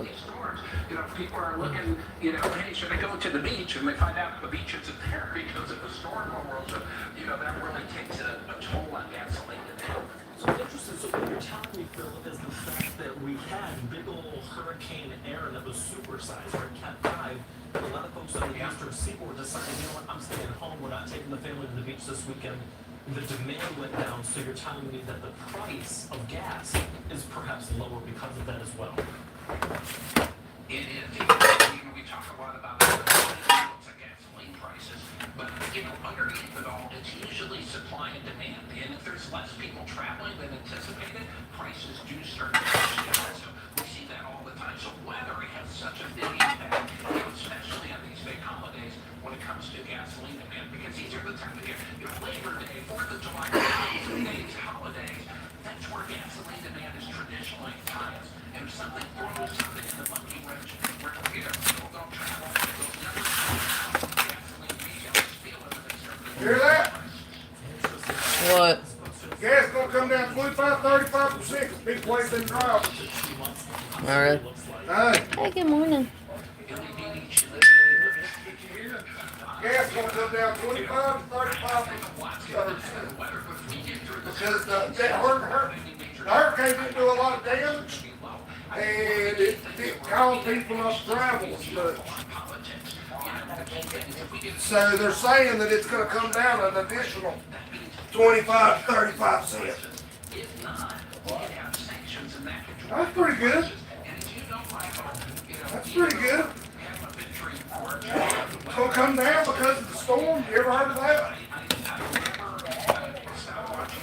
these storms, people are looking, hey, should I go to the beach? And they find out the beach isn't there because of the storm world. So, that really takes a toll on gasoline demand. So interesting. So what you're telling me, Phil, is the fact that we had big old Hurricane Aaron that was supersized, or Cat 5. A lot of folks on the eastern seaboard decided, I'm staying home. We're not taking the family to the beach this weekend. The demand went down, so you're telling me that the price of gas is perhaps lower because of that as well. It is. We talk a lot about gasoline prices, but underneath it all, it's usually supply and demand. And if there's less people traveling than anticipated, prices do start to push down. So we see that all the time. So weather has such a big impact, especially on these big holidays when it comes to gasoline demand, because these are the time of year. Labor Day, 4th of July, days, holidays. That's where gasoline demand is traditionally highest. And if something throws something in the monkey wrench, where people don't travel, those numbers gasoline retailers feel it when they start to hear that? What? Gas gonna come down 25-35% because people ain't been driving. All right. Hey, Good morning. gas gonna come down 25-35%. Because the hurricane didn't do a lot of damage, and it didn't cause people not to travel as much. So they're saying that it's going to come down an additional 25-35 cents. That's pretty good. That's pretty good. It's going to come down because of the storm. You ever heard of that?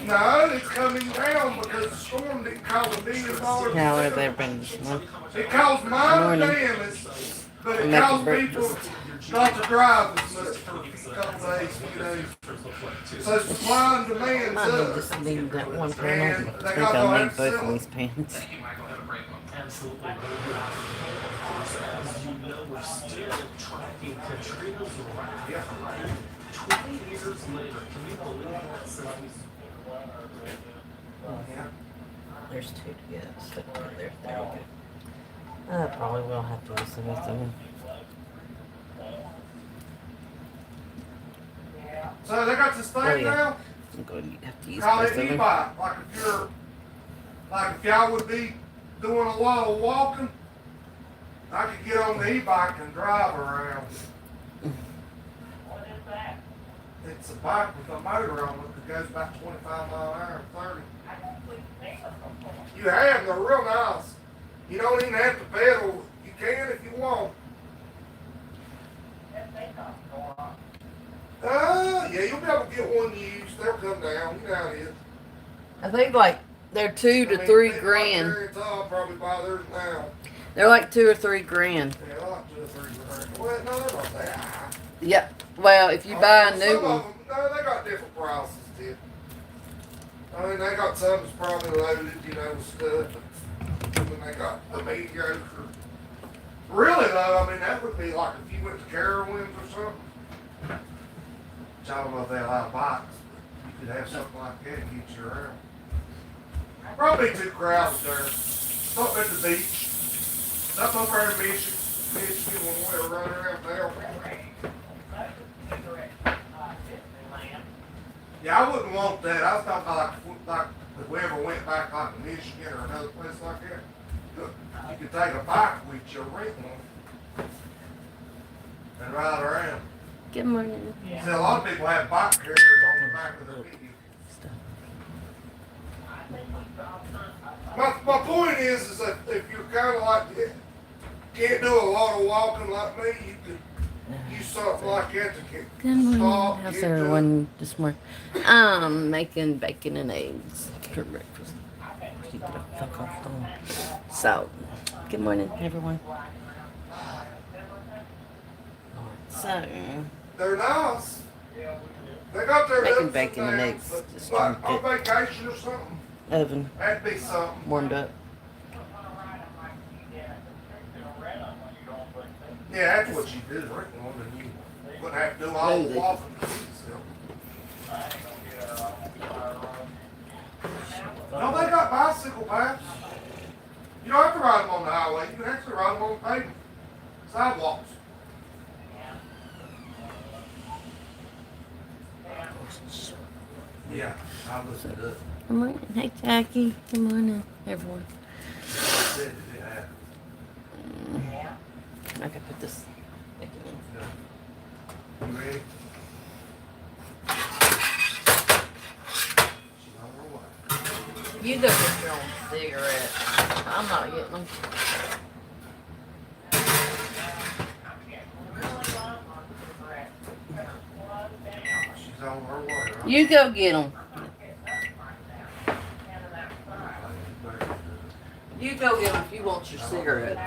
No, it's coming down because the storm didn't cause $1 billion. How are they bringing smoke? It caused minor damage, but it caused people not to drive as much for a couple days, few days. So supply and demand I need up. just need that one panel. I And they think got I'll the need both of these pants. Absolutely. As you know, we're still tracking Katrina's wrath. 20 years later, can you believe that? There's two to get. So there we go. I probably will have to use some of them. So they got this thing Oh, yeah. now. I'm going to have to use Call both it of them. e-bike. Like if y'all would be doing a lot of walking, I could get on the e-bike and drive around. What is that? It's a bike with a motor on it that goes about 25 miles an hour, 30. I don't believe they are before. You have, they're real nice. You don't even have to pedal. You can if you want. That they cost a lot. Yeah, you'll be able to get one used. They'll come down. You know how it is. I think like they're 2 to 3 grand. I'll probably buy theirs now. They're like 2 or 3 grand. Yeah, I like 2 or 3 grand. Well, no, they're not that high. Yep. Well, if you buy a new Some one. of them, no, they got different prices, too. I mean, they got some that's probably loaded, with stuff. And then they got the mediocre. Really, though, I mean, that would be like if you went to Carowinds or something. Which I don't know if they allow bikes, but you could have something like that and get you around. Probably too crowded there. Not at the beach. Up over there in Michigan when we were running around there. Yeah, I wouldn't want that. I was talking about like if we ever went back like to Michigan or another place like that. Look, you could take a bike with you, rent one, and ride around. Good morning. See, a lot of people have bike carriers on the back of their vehicle. My point is that if you're kind of like, can't do a lot of walking like me, you could use something like that to get Good morning. stop, How's get to everyone this morning? I'm making bacon and eggs for breakfast. You get a fuck off phone. So, good morning, everyone. So, They're nice. They got their making ups and bacon and downs, eggs. but Just like trying on to vacation or something, get oven that'd be something. warmed up. Yeah, that's what you do, rent one, and you wouldn't have to do all the walking. No, they got bicycle paths. You don't have to ride them on the highway. You can actually ride them on pavement, sidewalks. Yeah, I listened to it. Good morning. Hey, Jackie. Good morning, everyone. Said it did happen. I can put this back in. Yeah. You ready? She's on her way. You go get your own cigarette. I'm not getting them. She's on her way, right? You go get them. You go get them if you want your cigarettes.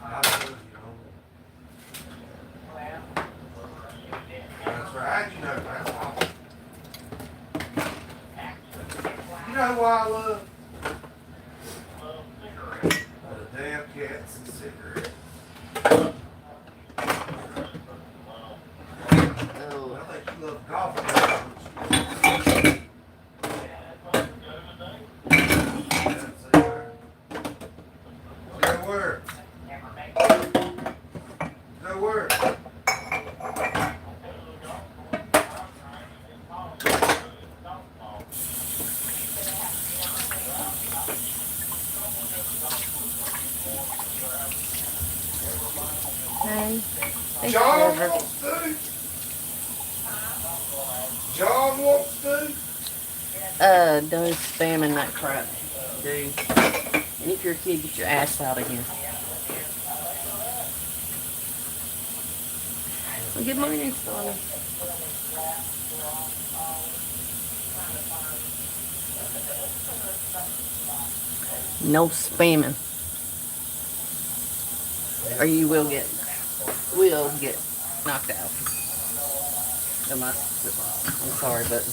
I told you, that's right. You know that. You know why I love the damn cats and cigarettes. Oh. I think you love golf. Go where? Go where? Hey. Hey, John Trevor. wants to. John wants to. Don't spamming that crap, dude. And if you're a kid, get your ass out of here. Well, good morning, Stormy. No spamming. Or you will get knocked out. I'm sorry, but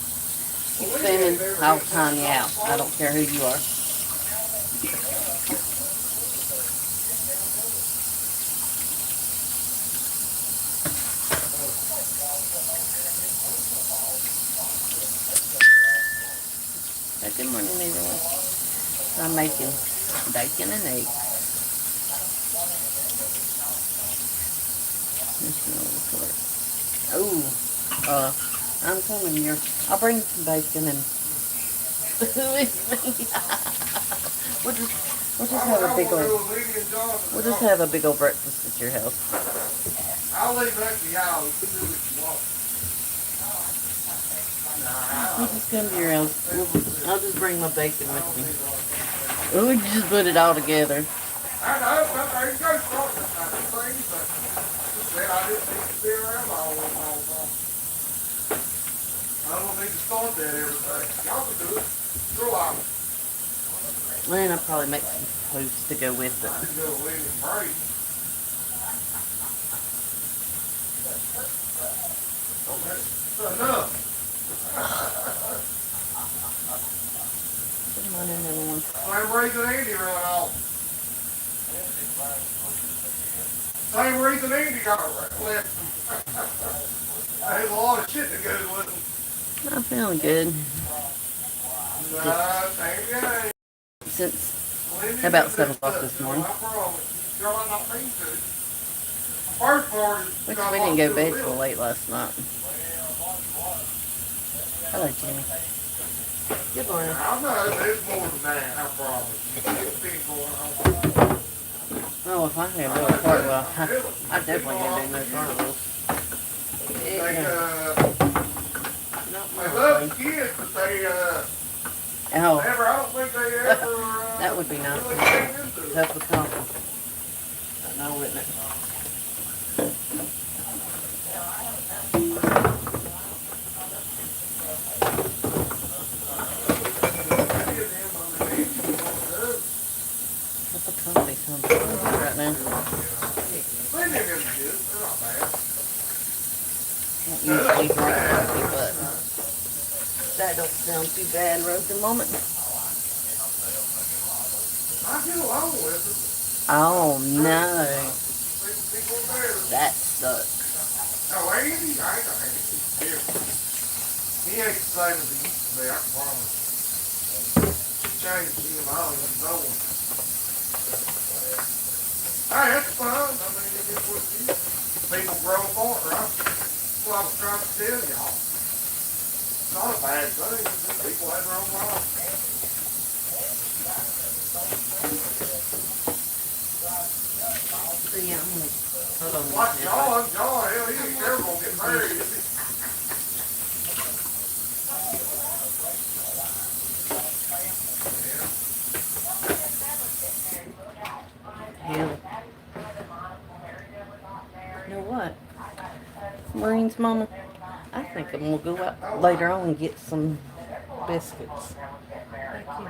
keep spamming, I'll time you out. I don't care who you are. Good morning, everyone. I'm making bacon and eggs. Oh, I'm coming here. I'll bring some bacon and we'll just have a big old breakfast at your house. I'll leave that to y'all. You can do what you want. We'll just come to your house. I'll just bring my bacon with me. We'll just put it all together. I know, but there you go, start this kind of thing, but just said I didn't need to be around all the time. I don't need to start that every day. Y'all can do it. Sure, I And I'll probably make some toast to go with it. can do a William Brady. That's enough. Good morning, everyone. Same reason Andy run off. Same reason Andy got left. There's a lot of shit that goes with him. I'm feeling good. Same guy. Since about 7 o'clock this morning. I promise. Y'all might not mean to. First part is Which we didn't go to bed till late last night. Hello, Jimmy. Good morning. I know there's more than that, I promise. It's been going on. Oh, if I had a little part, well, I definitely can do no carnivals. They, Not they my love thing. the kids, but they, Oh, never, I don't think they ever, that would be nice. really came into it. Tough with coffee. I know, wouldn't it? What's the coffee sound right now? They didn't even do it, they're not bad. Don't usually drink coffee, but that don't sound too bad right at the moment. I get along with it. Oh no, People there. that sucks. No, Andy, I ain't got Andy. He's different. He ain't the same as he used to be, I promise. He changed, you know, he's old. Hey, that's fun. I mean, it is what it is. People grow apart, right? That's what I was trying to tell y'all. It's not a bad thing. People have their own lives. So yeah, I'm gonna hold on. Like John, hell, he ain't never gonna get married, is he? Hell. You know what? Marines, Mama? I think I'm gonna go out later on and get some biscuits. Thank you.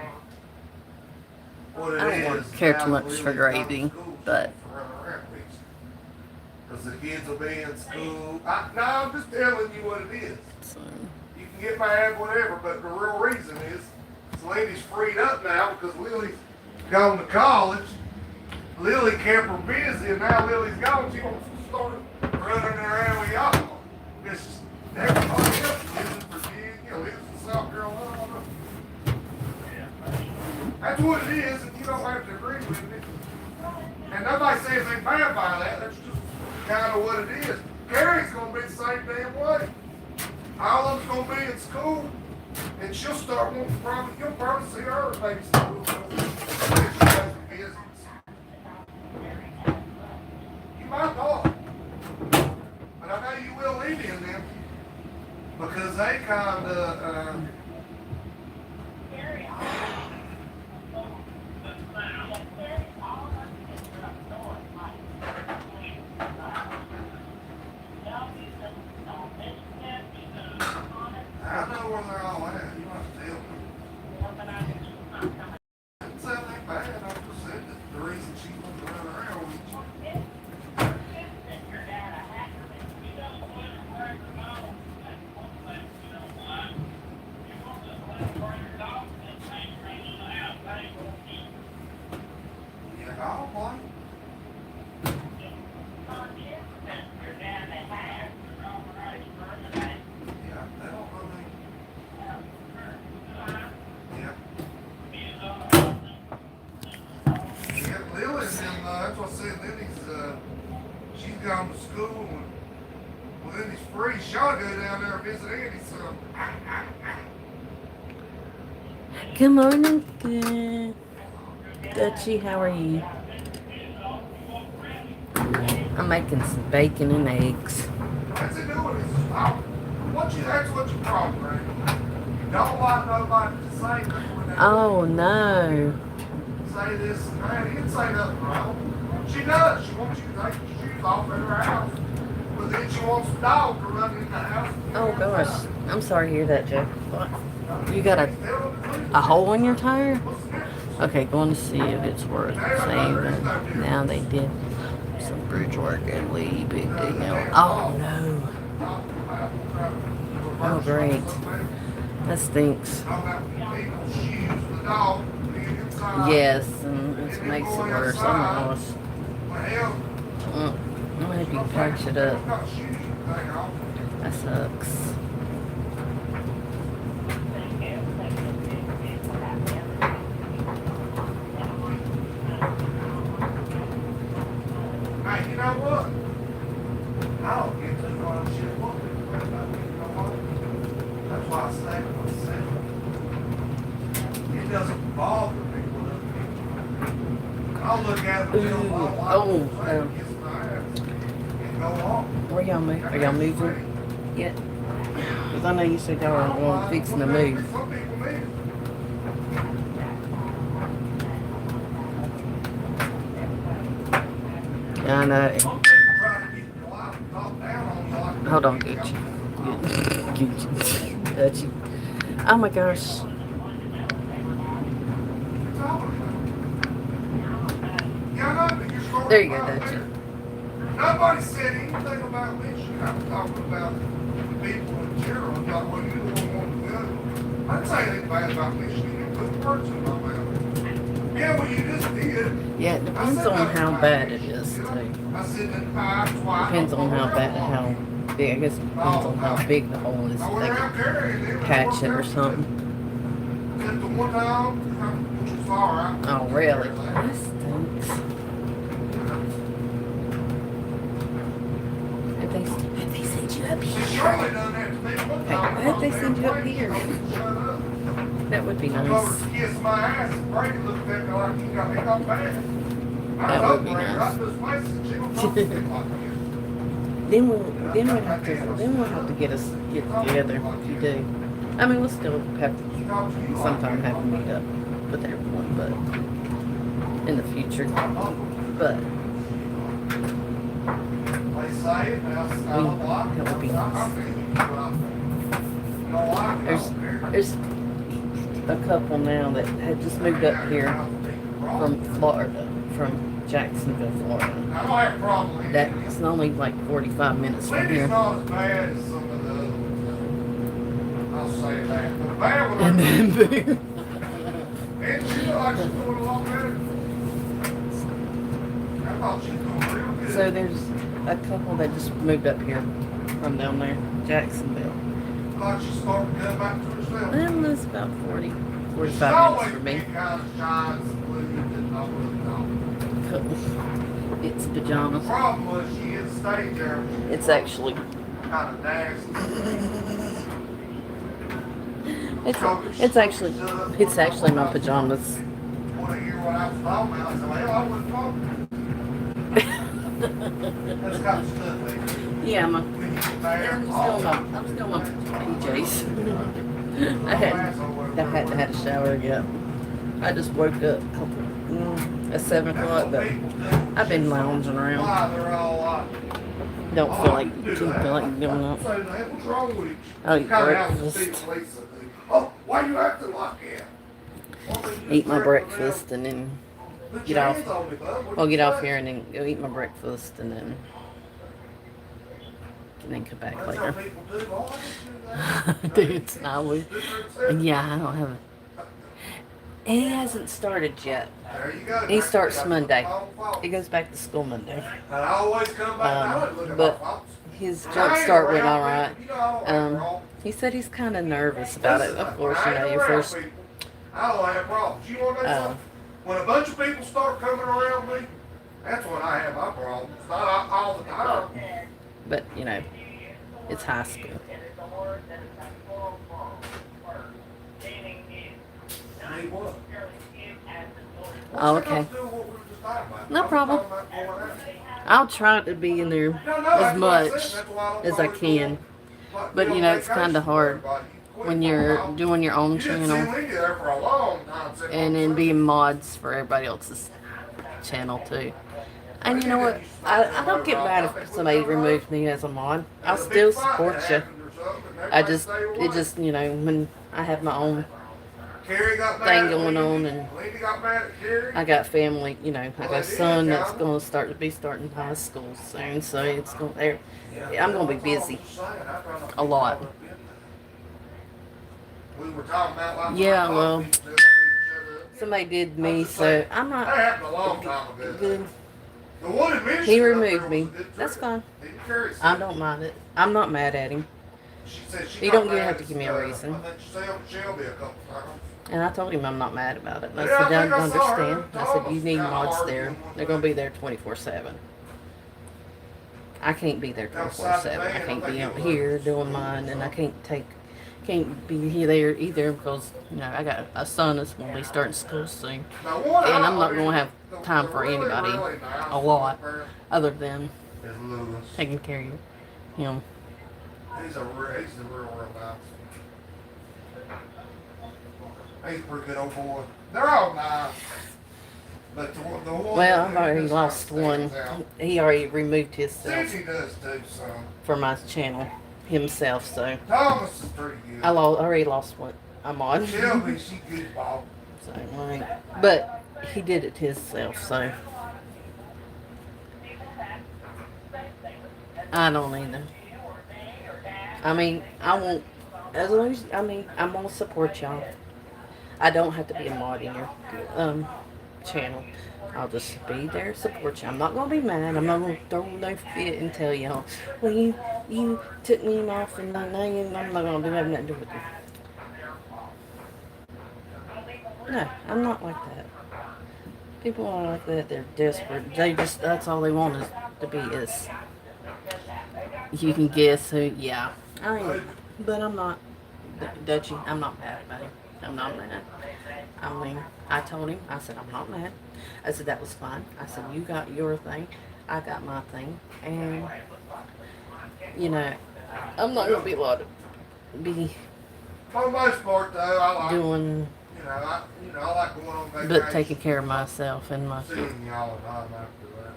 What it I don't is, care too guys much really for come to gravy, school but to run around with you. 'Cause the kids will be in school. No, I'm just telling you what it is. so, You can get mad, whatever, but the real reason is this lady's freed up now because Lily's gone to college. Lily kept her busy, and now Lily's gone. She wants to start running around with y'all. It's everybody else lives in Virginia, lives in South Carolina. That's what it is, and you don't have to agree with it. And nobody says they bad by that. That's just kind of what it is. Carrie's gonna be the same damn way. All of them's gonna be in school, and she'll start wanting probably. You'll probably see her at maybe school. You might not, but I know you will leave in them because they kind of. I know where they're all at. You must tell me. I didn't say anything bad. I just said that the reason she wants to run around with you. Yeah, I don't blame you. Yeah, they don't know me. Yeah. Yeah, Lily's in, that's what I said, Lily's, she's gone to school and Lily's free. She ought to go down there and visit Andy, so. good morning, good. Dutchie, how are you? I'm making some bacon and eggs. What's it doing? It's just, that's what your problem, right? You don't want nobody to say nothing when they Oh no. say this and that. He didn't say nothing wrong. She does. She wants you to take your shoes off at her house. But then she wants the dog to run in the house. Oh gosh. I'm sorry to hear that, Joe. What? You got a hole in your tire? Okay, going to see if it's worth saving. Now they did some bridge work and we big deal. Oh no. Oh great. That stinks. Yes, and it makes it worse. Oh my gosh. I'm gonna have you patch it up. That sucks. Hey, you know what? I don't get too much shit. What people think about me, you know what? That's why I say what I say. It doesn't bother me what other people do. I'll look at it and tell my wife, kiss my ass, and go on. Where y'all move? Are y'all moving yet? Because I know you said y'all were fixing to move. Some people need it. Yeah, I know. Some people try to get your life and talk down on you like Hold on, Gucci. Gucci. Gucci. Oh my gosh. There you go, Dutchie. Nobody said anything about Michigan. I'm talking about the people in general. About what you don't want to go. I didn't say anything bad about Michigan. You put words in my mouth. Yeah, well, you just did. Yeah, it depends on how bad it is, too. I said that pie twice. Depends on how big. I guess it depends on how big the hole is. I If went they around can there and it was patch it or working. something. Except the one time, which was all right. Oh, really? That stinks. up See, here. Shirley done that to me one Okay, time. I hope they send you up here. Shut up. That would be I told nice. her to kiss my ass, and Brady looked at me like he got mad. I That told would be Brady, nice. right this place, and she don't talk to me like this. Then we'll have to get together if you do. I mean, we'll still have to She talks to you like sometime that. have a meet up with everyone, but in the future. But They say it, now it's not a lot. that would be I nice. think you don't like it There's out there. there's a couple now that had just moved up here from Florida, from Jacksonville, Florida. I don't have a problem with it. That's only like 45 minutes from Lindy's here. not as bad as some of the other ones. I'll say that. But the bad one, And then boom. and she looked like she's doing a lot better. I thought she was doing real good. So there's a couple that just moved up here from down there, Jacksonville. Like she's starting to come back to herself. Well, it's about 40, She's 45 always minutes for me. been kind of shy and blue and I really don't. It's The pajamas. problem was she had stayed there. It's actually Kind of nasty. it's actually my pajamas. Want to hear what I was talking about? I said, well, I wasn't talking. That's kind of stuff there. Yeah, When you get there, I'm still my PJs. I hadn't had a shower yet. I just woke up at 7 o'clock, but I've been lounging around. Why they're all like, Don't feel like doing that. Say, what's wrong with you? I'll eat Kinda how the breakfast. Steve Lisa do. Oh, why you acting like that? Why don't you Eat just my grab breakfast and then around? Put get your off. hands on me, bud. What I'll you get off say? here and then go eat my breakfast and then come back That's how later. people do. Oh, I didn't do that. Dude, it's not weird. Do yourself. And yeah, I don't have a. And he hasn't started yet. There you go. He starts That's Monday. my own fault. He goes back to school Monday. And I always come back now and look at but my faults. His I jump ain't start went around all right. people, you know, I don't have problems. He said he's kind of nervous about it. Listen, Of course, when you I know, ain't your around first. people, I don't have problems. You want to know something? When a bunch of people start coming around me, that's when I have my problems. Not all the time. But you know, it's high school. Need what? Oh, What's that okay. got to do with what we were just talking about? No I was problem. talking about going out. I'll try to be in there No, as that's what I said. much That's why I don't as I always can. go, like, But be you on know, it's vacation kind of with hard everybody. You quit when for a you're while. doing your own You didn't see channel Lindy there for a long time. sitting and on then the being mods for everybody else's channel too. And you know what? I don't get mad if somebody removes me as a mod. I'll There's a still big fight support that you. happened or something, and I everybody just, stayed it away. just, you know, when I have my own Carrie got mad thing at going on Lindy. and Lindy got mad at Carrie. I got family, you know, I got a son that's going to starting high school soon, so it's going there. I'm going to be busy a lot. We were talking about like Yeah, my well, people telling me to shut up. Somebody did me, so I'm That not happened a long time ago. good. The one in Michigan He up there removed was me. a good That's trip. fine. He didn't carry I some. don't mind it. I'm not mad at him. She said she He got don't mad have to at, give me a reason. I think Shelby a couple times. And I told him I'm not mad about it. And I Yeah, said, I I think I saw her understand. and I said, Thomas you need kinda mods arguing there. one They're going to day. be there 24/7. I can't be there Outside the 24/7. I van, can't I be think out it here was. doing mine, and I can't be here there either because you know I got a son that's going to be starting school soon, Now, one and I'm out not there, going to have the- time the for really, anybody really nice a lot one other than there is Lewis. taking care of him. He's the real nice. He's a pretty good old boy. They're all nice. But the one Well, that I've already just lost kinda one. stands out. He already removed himself Susie does too, son. from my channel himself, so Thomas is pretty good. I already lost one. I'm on. Shelby, she good ball. So, right. But he did it himself, so I don't either. I mean, I won't. As long as I'm gonna support y'all. I don't have to be a mod in your channel. I'll just be there to support you. I'm not gonna be mad. I'm not gonna throw no fit and tell y'all, well, you took me off and I'm not gonna have nothing to do with it. No, I'm not like that. People are like that. They're desperate. That's all they want is to be is, You can guess who. Yeah, I mean, but I'm not, Dutchie. I'm not mad about him. I'm not mad. I mean, I told him. I said I'm not mad. I said that was fine. I said you got your thing, I got my thing, and you know, I'm not gonna be allowed to be For the most part, though, I like, doing, I like going on vacation. but taking care of myself and my. Seeing y'all and I'm after that.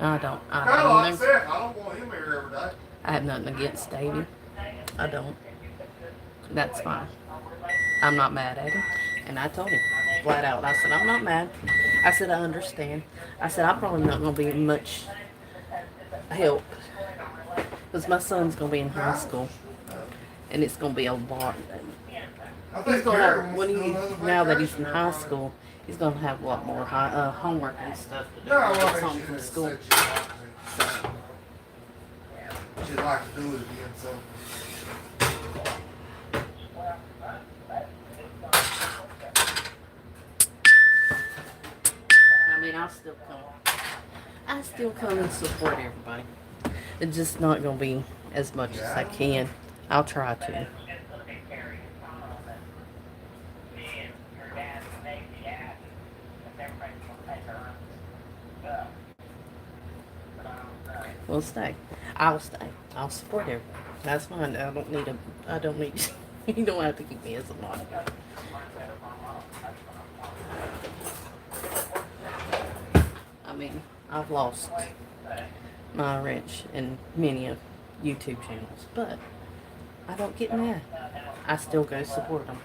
I don't. I Kind of don't. like know. Seth. I don't want him here every day. I have nothing against Davey. I don't. That's fine. I'm not mad at him. And I told him flat out. I said, I'm not mad. I said, I understand. I said, I'm probably not going to be much help. Because my son's going to be in high school. And it's going to be a lot. I He's think going to Karen have, wants when to do another he, now that he's in vacation high or something. school, he's going to have a lot more homework and stuff to do. No, when he gets I home think she from just school. said she'd like to do it again, so. I mean, I'll still come. I still come and support everybody. It's just not going to be as much as I can. I'll try to. We'll stay. I'll stay. I'll support everybody. That's fine. I don't need you don't have to keep me as a model. I mean, I've lost my wrench in many of YouTube channels, but I don't get mad. I still go support them.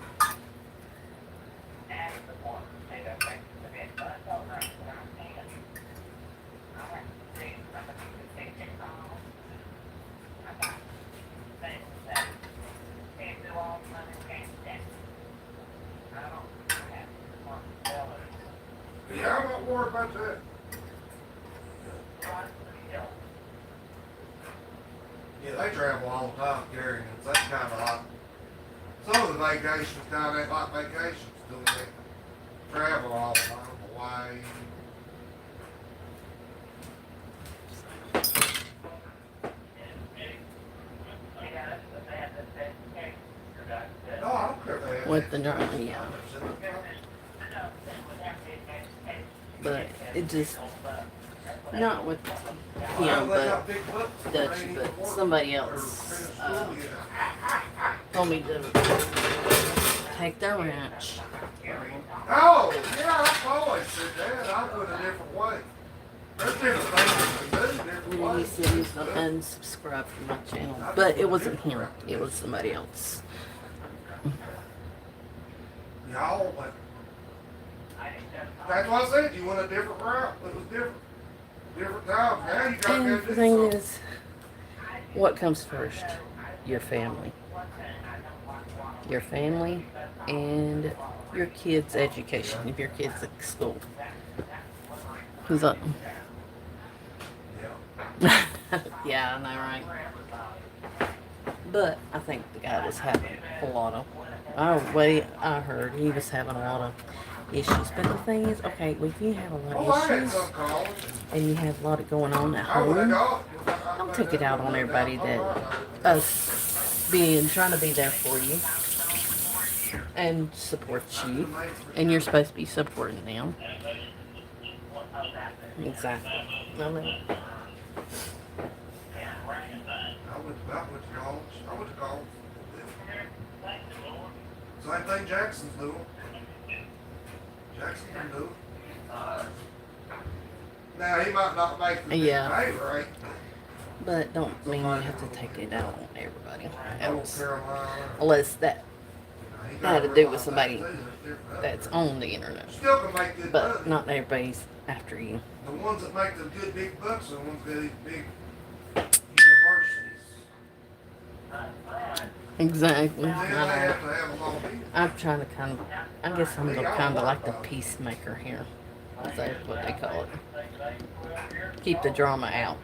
Yeah, I'm not worried about that. Yeah, they travel all the time carrying it. That's kind of like, some of the vacations down there, like vacations, doing that. Travel all the time, Hawaii. No, I don't care if they have With the that. driver, yeah. But it just, not with him, but Dutch, but somebody else told me to take their wrench. Oh, yeah, I've always said that. I do it a different way. There's different things you can do different And he ways. said he was going to unsubscribe from my channel. But it wasn't him, it was somebody else. Y'all, but that's what I said. You went a different route. It was different. Different times. Now you got to And go the do thing something. is, what comes first? Your family. Your family and your kids' education, if your kids at school. He's like, yeah, I know, right? But I think the guy was having a lot of, I heard he was having a lot of issues. But the thing is, okay, well, if you have a lot Oh, I of had issues some calls. and you have a lot going on at Oh, they home, got. don't take it out on everybody that us trying to be there for you and support you, and you're supposed to be supporting them. Exactly. I mean, I went to college. I went to college. Same thing Jackson's doing. Jackson can do it. Now, he might not make the Yeah. pay rate. but don't mean you have to take it out on everybody North else, Carolina. unless that He had to gotta do with realize somebody that too, it's different. that's on the internet. Still can make good But money. not everybody's after you. The ones that make the good big bucks are the ones that these big universities. Exactly. Then they I know. have to have a long meeting. I'm trying to kind of, I guess I'm kind of like the peacemaker here. That's what they call it. Keep the drama out.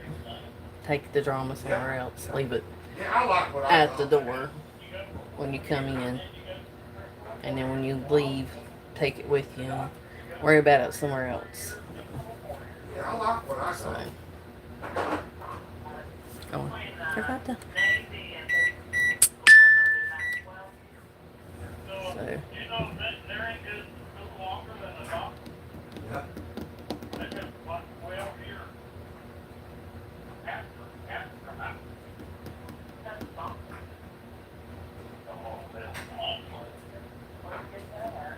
Take the drama somewhere else. Leave it Yeah, I like what I at the love. door when you come in. And then when you leave, take it with you and worry about it somewhere else. Yeah, I like what I So, say. oh, forgot to. Navy and well, So, you know, there ain't just no longer than a doctor. Yeah. They just like 12 years after that. That's something. Oh, that's awful. Where you get that at?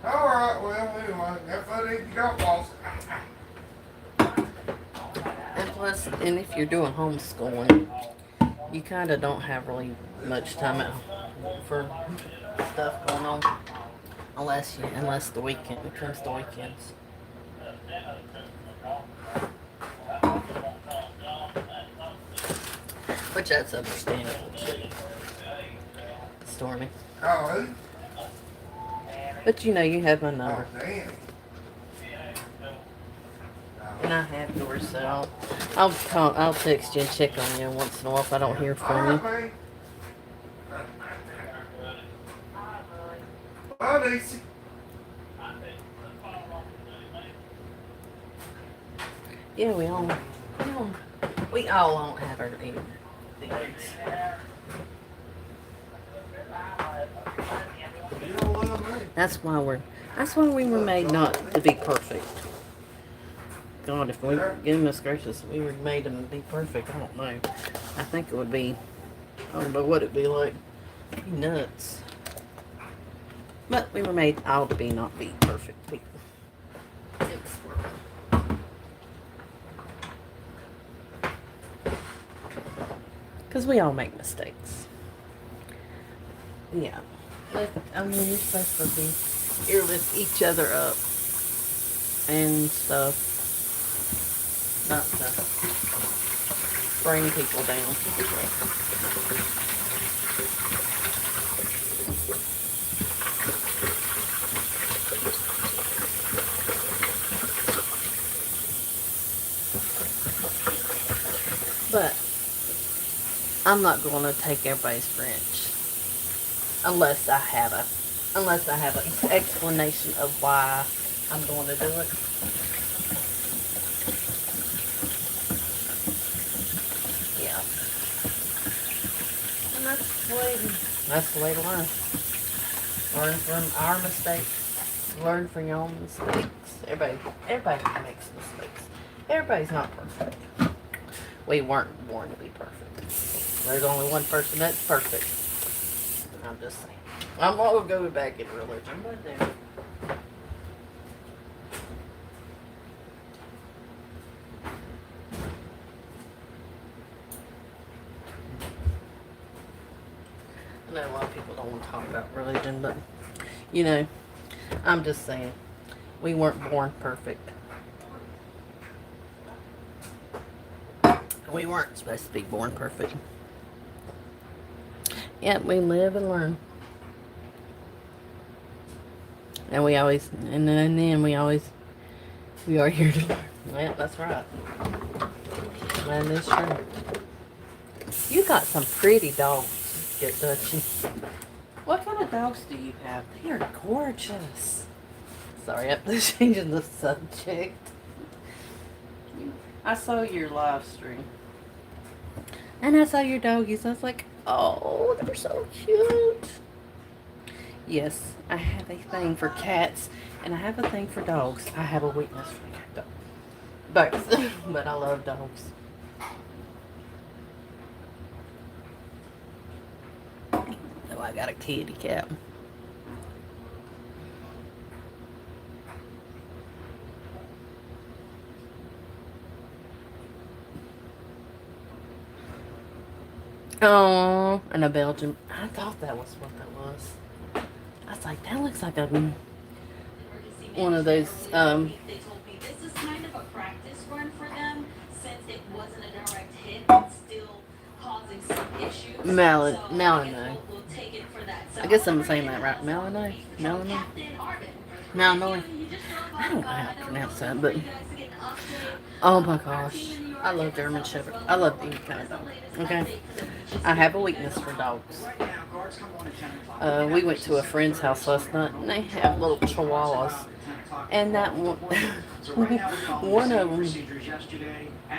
All right, well, anyway, have fun eating golf balls. and plus, and if you're doing homeschooling, you kind of don't have really much time out for stuff going on, unless the weekend it comes to weekends. Which that's understandable too, Stormy. Oh, who? But you know, you have my Oh, number, Danny. and I have yours, so I'll text you and check on you once in a while if I don't hear All from you. right, man. Bye, Niecy. Yeah, we all don't have our things. You don't love me. That's why we were made not to be perfect. God, if we, goodness gracious, we were made to be perfect, I don't know. I think it would be, I don't know what it'd be like. It'd be nuts. But we were made all to be not be perfect people. Because we all make mistakes. Yeah. But, I mean, you're supposed to be here lift each other up and stuff. Not to bring people down. But I'm not going to take everybody's French unless I have an explanation of why I'm going to do it. Yeah, and that's the way to learn. Learn from our mistakes. Learn from your own mistakes. Everybody makes mistakes. Everybody's not perfect. We weren't born to be perfect. There's only one person that's perfect. I'm just saying. I'm gonna go back in religion, but then. I know a lot of people don't want to talk about religion, but you know, I'm just saying, we weren't born perfect. We weren't supposed to be born perfect. Yet we live and learn. And we always, and then we are here to learn. Yeah, that's right. That is true. You got some pretty dogs, don't you? What kind of dogs do you have? They are gorgeous. Sorry, I'm changing the subject. I saw your live stream. And I saw your doggies. I was like, oh, they're so cute. Yes, I have a thing for cats, and I have a thing for dogs. I have a weakness for cat dogs. Both. But I love dogs. Oh, I got a kitty cat. Oh, and a Belgian. I thought that was what that was. I was like, that looks like one of those. They told me this is kind of a practice run for them since it wasn't a direct hit, it's still causing some issues. Malinois. We'll take it for that. I guess I'm saying that right. Malinois. Captain Harvin Now, no, I don't know how to pronounce that, but oh my gosh, I love German Shepherd. I love any kind of dog. Okay, I have a weakness for dogs. We went to a friend's house last night, and they have little chihuahuas, and that one, one of them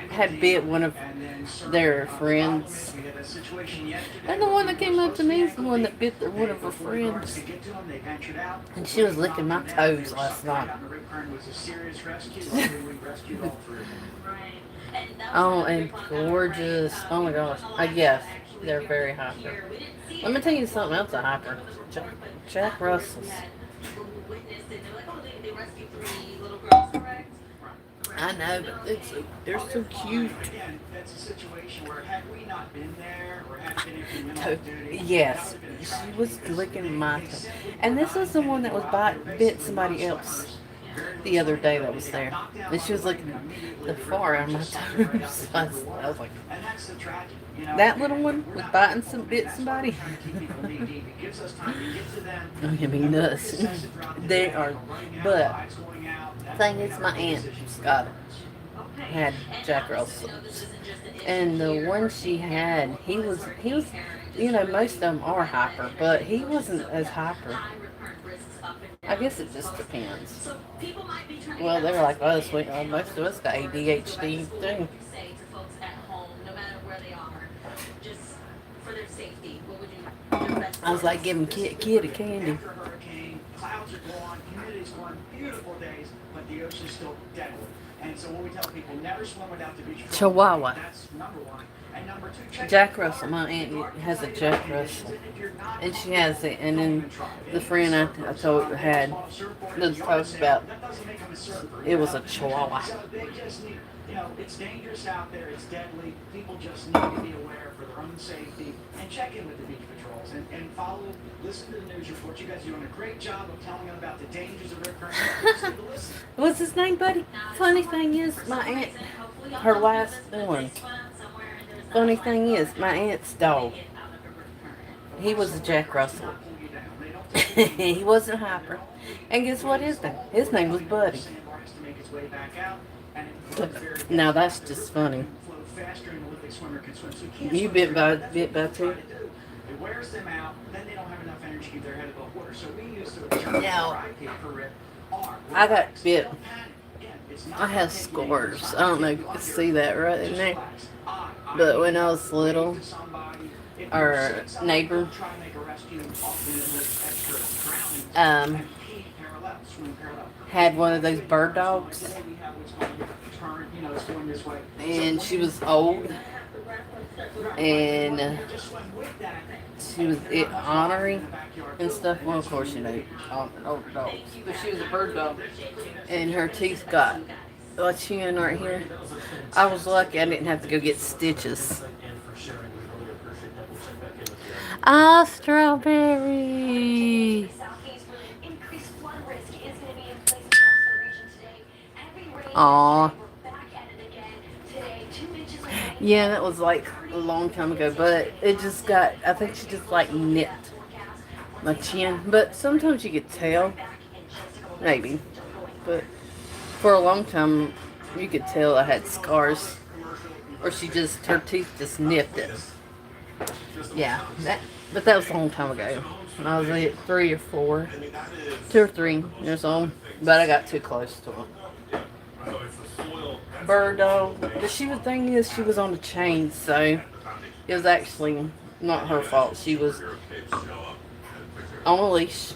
had bit one of their friends, and the one that came up to me is the one that bit one of her friends, and she was licking my toes last night. Oh, and gorgeous. Oh my gosh. Yes, they're very hyper. Let me tell you something else a hyper. Jack Russells. I know, but they're so cute. Yes, she was licking my toe. And this was the one that was bit somebody else the other day that was there. And she was licking the far out of my toes. I was like, that little one was bit somebody. Don't get me nuts. They are, but thing is, my aunt Scott had Jack Russell, and the one she had, he was, you know, most of them are hyper, but he wasn't as hyper. I guess it just depends. Well, they're like us. Most of us got ADHD too. I was like giving kid a candy. Clouds are gone, humidity's gone, beautiful days, but the ocean's still deadly. And so when we tell people never swim without the beach patrol, Chihuahua. that's number one. And number two, check Jack Russell. My aunt has a Jack Russell, and she has it. And then the friend I told had that talks about it was a Chihuahua. So they just need, you know, it's dangerous out there, it's deadly. People just need to be aware for their own safety and check in with the beach patrols and follow, listen to the news reports. You guys are doing a great job of telling them about the dangers of their current. Listen. What's his name, buddy? Funny thing is, my aunt, her last one. Funny thing is, my aunt's dog, he was a Jack Russell. He wasn't hyper. And guess what his name? His name was Buddy. Now that's just funny. You bit by two? It wears them out, then they don't have enough energy to keep their head above water. So we used to Now, I got bit. I have scars. I don't know if you can see that right in there. But when I was little, our neighbor had one of those bird dogs, and she was old, and she was honoring and stuff. Well, of course, you know, older dogs, but she was a bird dog, and her teeth got a chin right here. I was lucky I didn't have to go get stitches. Ah, strawberry. Aw. Yeah, that was like a long time ago, but it just got, I think she just like nipped my chin. But sometimes you could tell, maybe. But for a long time, you could tell I had scars. Or her teeth just nipped it. Yeah, but that was a long time ago. When I was like 3 or 4, 2 or 3 years old. But I got too close to him. Bird dog. The thing is, she was on a chain, so it was actually not her fault. She was on a leash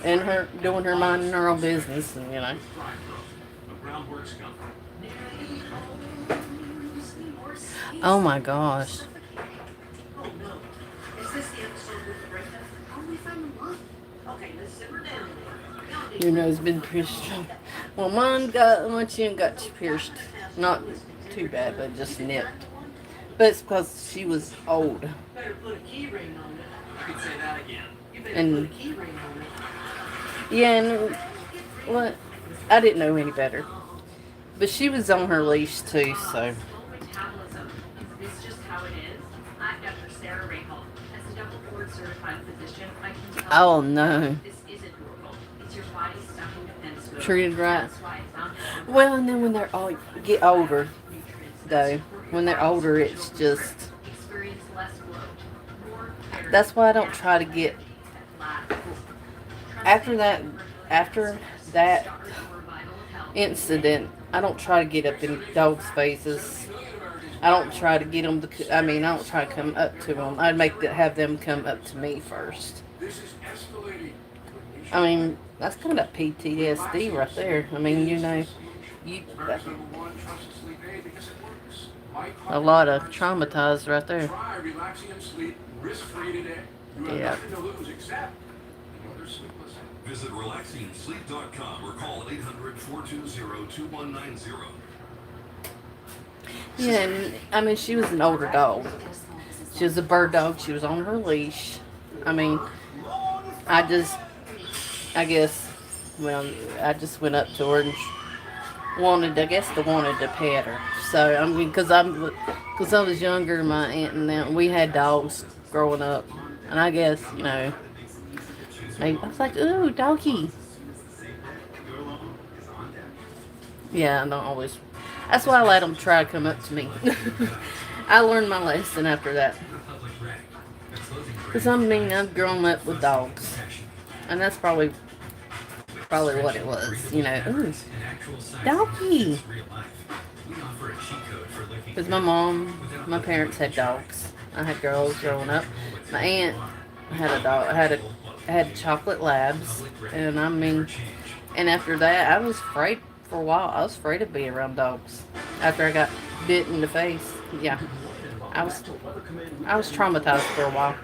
and her doing her minding her own business, and you know. Oh my gosh. Your nose been pierced. Well, my chin got pierced. Not too bad, but just nipped. But it's because she was old. Better put a key ring on it. You could say that again. You better And put a key ring on it. yeah, and what? I didn't know any better. But she was on her leash too, so. Metabolism is just how it is. I'm Dr. Sarah Rahal. As a double board certified physician, I can tell Oh no. this isn't normal. It's your body's style treated right. That's why it sounded so Well, and then when they're all get older, though, when they're older, it's just experience less bloat, more clarity, that's why I don't try to get at last. after that after that Start over vital health. incident. I don't try to get up in dogs' faces. I don't try to get them to. I mean, I don't try to come up to them. I'd have them come up to me first. This is escalating. I mean, that's kind of PTSD right there. I mean, you know, you America's #1 trusted sleep aid because it works. a lot of traumatized right there. Try relaxing and sleep risk-free today. You have Yeah. nothing to lose except another sleepless night. Visit relaxingsleep.com or call 800-420-2190. Yeah, and I mean, she was an older dog. She was a bird dog. She was on her leash. I mean, I guess, well, I just went up to her and wanted to pet her. So, I mean, because I was younger, my aunt and them, we had dogs growing up. And I guess, you know, I was like, ooh, doggy. Yeah, I don't always. That's why I let them try to come up to me. I learned my lesson after that. Because I mean, I've grown up with dogs. And that's probably what it was. You know, ooh, doggy. Because my parents had dogs. I had girls growing up. My aunt had a dog. Had chocolate labs. And I mean, and after that, I was afraid for a while. I was afraid of being around dogs. After I got bit in the face. Yeah. I was traumatized for a while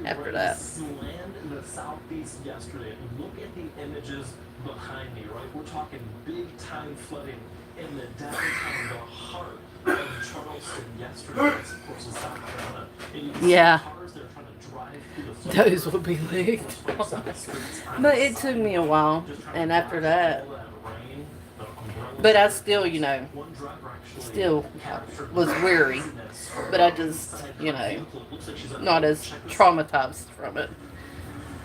after that. Land in the southeast yesterday. Look at the images behind me, right? We're talking big time flooding in the downtown, the heart of Charleston yesterday. Of course, in South Carolina. And you can see Yeah. cars that are trying to drive through the flood. Those would be licked. But it took me a while. And after that, but I still, you know, still was weary. But I just, you know, not as traumatized from it.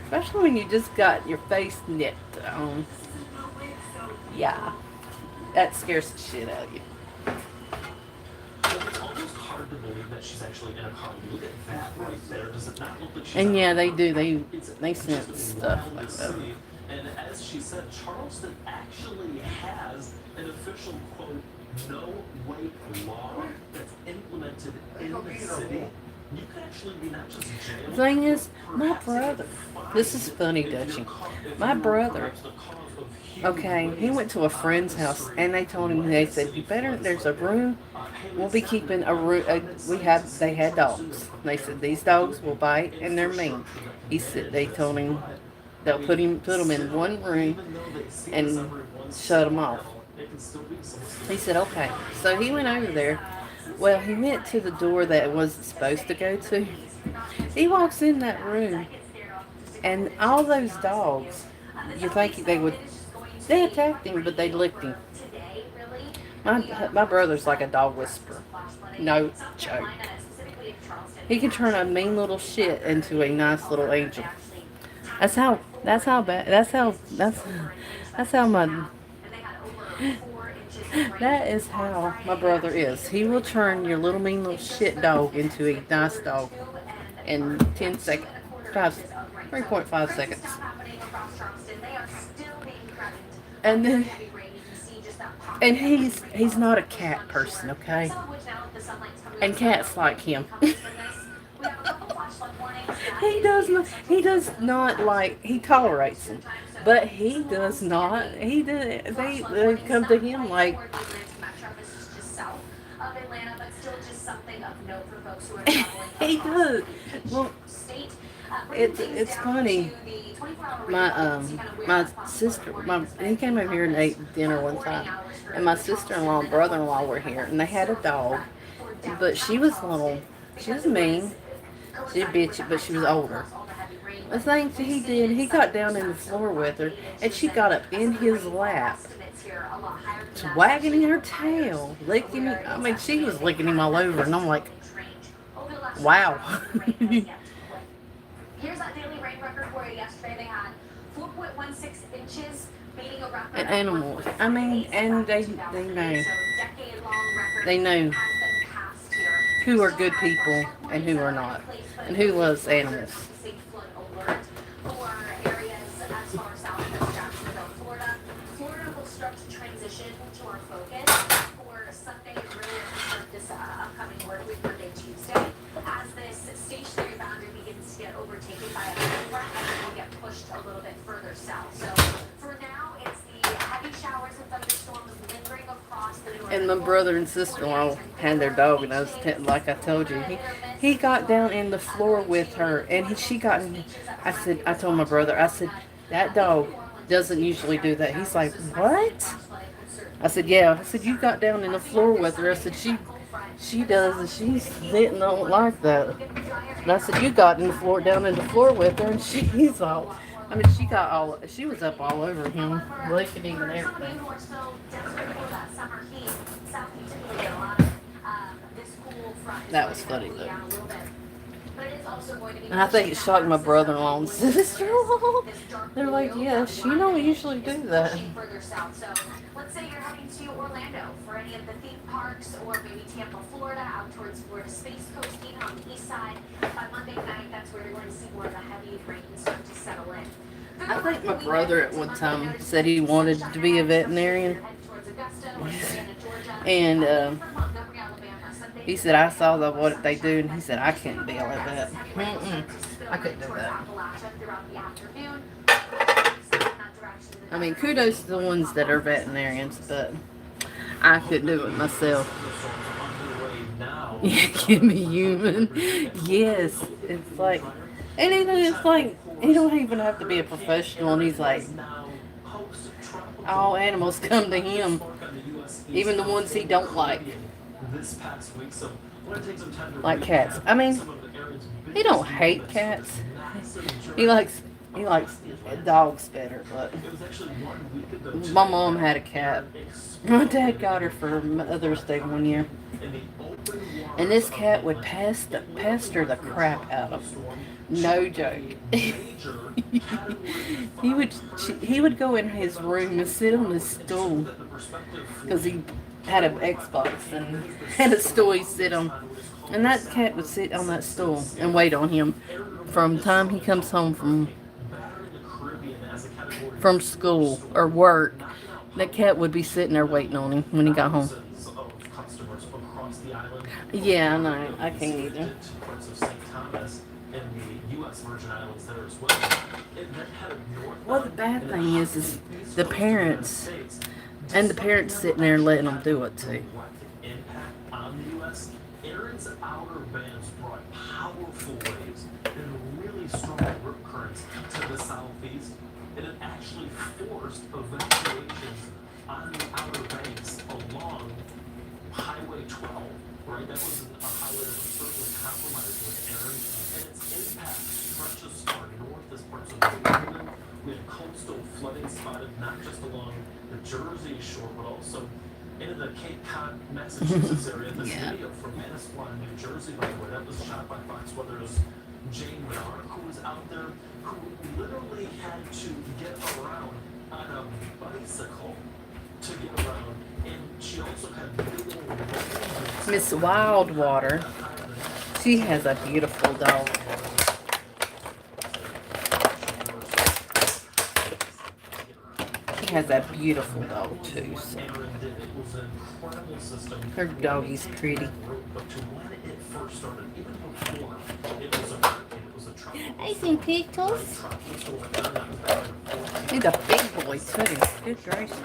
Especially when you just got your face nipped. Yeah. That scares the shit out of you. It's almost hard to believe that she's actually in a car. Look at that right there. Does it not look like she's And yeah, they do. It's They just sense a stuff wild like that. city. And as she said, Charleston actually has an official, quote, no wake law that's implemented in the city. You could actually be not just jailed. The thing is, my brother, this is funny, Dutchie. My brother, okay, he went to a friend's house and they told him, they said, you better, there's a room, we'll be keeping a room, they had dogs. They said, these dogs will bite and they're mean. He said, they told him, they'll put them in one room and shut them off. He said, okay. So he went over there. Well, he went to the door that it wasn't supposed to go to. He they attacked him, but they licked him. My brother's like a dog whisperer. No joke. He can turn a mean little shit into a nice little angel. That's how that is how my brother is. He will turn your little mean little shit dog into a nice dog in 10 seconds. 3.5 seconds. And then, and he's not a cat person, okay? And cats like him. He does not like, he tolerates them. But he does not, they come to him like, he does. Well, it's funny. My sister, he came over here and ate dinner one time, and my sister-in-law and brother-in-law were here, and they had a dog, but she was mean, she was bitchy, but she was older. The thing he did, he got down in the floor with her, and she got up in his lap, wagging her tail, licking him. I mean, she was licking him all over, and I'm like, wow. Here's that daily rain record for you. Yesterday they had 4.16 inches And animals. I mean, and they know who are good people and who are not, and who loves animals. Florida will start to transition to our focus for Sunday and really this upcoming work week, Monday, Tuesday, as this stationary boundary begins to get overtaken by a cold front and it will get pushed a little bit further south. So for now, it's the heavy showers and thunderstorms lingering across the north. And my brother and sister-in-law had their dog, and like I told you, he got down in the floor with her, and she got in. I told my brother, I said, that dog doesn't usually do that. He's like, what? I said, yeah. I said, you got down in the floor with her. I said, she does, and she's sitting don't like that. And I said, you got down in the floor with her, and she's all. I mean, she was up all over him, licking him and everything. That was funny though. And I think it shocked my brother-in-law and sister-in-law. They're like, yeah, she don't usually do that. So let's say you're heading to Orlando for any of the theme parks, or maybe Tampa, Florida, out towards Florida Space Coast, even on the east side. By Monday night, that's where you're going to see more of the heavy rain start to settle in. I think my brother at one time said he wanted to be a veterinarian. And he said, I saw what they do, and he said, I couldn't be like that. I couldn't do that. I mean, kudos to the ones that are veterinarians, but I couldn't do it myself. Yeah, give me human. Yes, it's like, and it's like, you don't even have to be a professional, and he's like, all animals come to him, even the ones he don't like. Like cats. I mean, he don't hate cats. He likes dogs better, but my mom had a cat. My dad got her for Mother's Day one year. And this cat would pester the crap out of him. No joke. he would go in his room and sit on his stool because he had an Xbox and had a stool he'd sit on. And that cat would sit on that stool and wait on him from the time he comes home from school or work. That cat would be sitting there waiting on him when he got home. Yeah, I know. I can't either. Well, the bad thing is the parents, and the parents sitting there letting them do it too. Aaron's outer bands brought powerful waves and really strong rip currents to the southeast, and it actually forced evacuations on the outer banks along Highway 12, right? That was a highway that was certainly compromised with Aaron, and its impact stretches far north as parts of New England. We had coastal flooding spotted not just along the Jersey shore, but also into the Cape Cod, Massachusetts area. This video from Manasquan, New Jersey, by the way, that was shot by Fox Weather's Jane Yar, who was out there, who literally had to get around on a bicycle to get around, and she also had big old Miss Wildwater, she has a beautiful dog. She has a beautiful dog too. So. Her doggy's pretty. I see pictures. He's a big boy too. Good gracious.